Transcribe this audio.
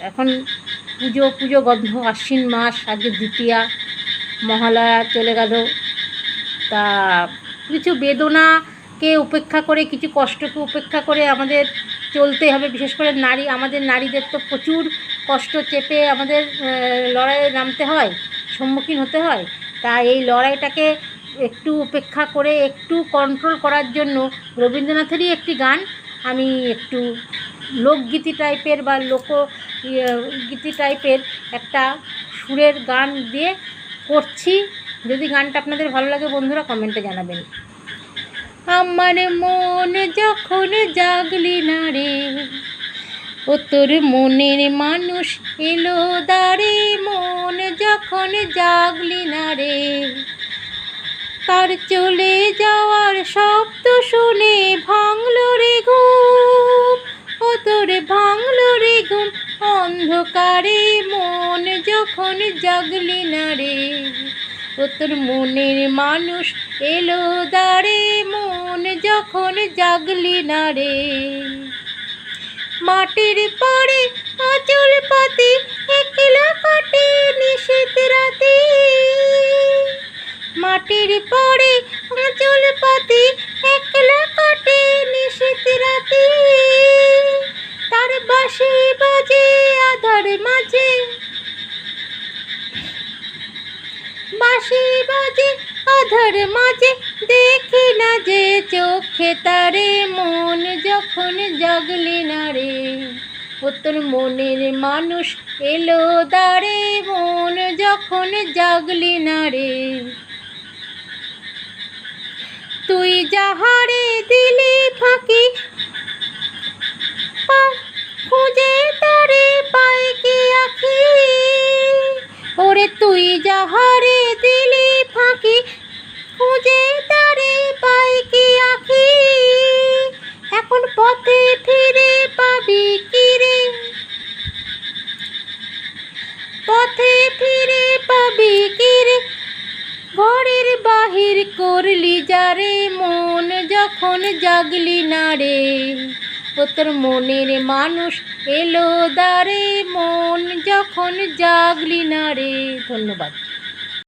এখন পুজো গন্ধ, আশ্বিন মাস, আজকে দ্বিতীয়া, মহালয়া চলে গেল। তা কিছু বেদনাকে উপেক্ষা করে, কিছু কষ্টকে উপেক্ষা করে আমাদের চলতে হবে। বিশেষ করে আমাদের নারীদের তো প্রচুর কষ্ট চেপে আমাদের লড়াইয়ে নামতে হয়, সম্মুখীন হতে হয়। তা এই লড়াইটাকে একটু উপেক্ষা করে, একটু কন্ট্রোল করার জন্য রবীন্দ্রনাথেরই একটি গান আমি একটু লোকগীতি টাইপের বা গীতি টাইপের একটা সুরের গান দিয়ে করছি। যদি গানটা আপনাদের ভালো লাগে বন্ধুরা কমেন্টে জানাবেন। আমার মন যখন জাগলি না রে, ও তোর মনের মানুষ এলো দাঁড়ে, মন যখন জাগলি না রে, তার চলে যাওয়ার শব্দ শুনে ভাঙলো রে ঘুম, ও তোর ভাঙলো রে ঘুম অন্ধকারে, মন যখন জাগলি না রে, ও তোর মনের মানুষ এলো দাঁড়ে, মন যখন জাগলি না রে। মাটির পরে আঁচল পাতি একলা কাটে নিশীথ রাতে, মাটির পরে আঁচল পাতি একলা কাটে নিশীথ রাতে, তার বাঁশি বাজে আধার মাঝে, বাঁশি বাজে আধার মাঝে, দেখি না যে চোখে তারে, মন যখন জাগলি না রে, ও তোর মনের মানুষ এলো দাঁড়ে, মন যখন জাগলি না রে। তুই যাহারে দিলি ফাঁকি খুঁজে তারে পায় কি আঁখি, ওরে তুই যাহারে দিলি ফাঁকি খুঁজে তারে পায় কি আঁখি, এখন পথে ফিরে পাবি কি রে, পথে ফিরে পাবি কি রে, ঘরের বাহির করলি যারে, মন যখন জাগলি না রে, ও তোর মনের মানুষ এলো দাঁড়ে, মন যখন জাগলি না রে। ধন্যবাদ।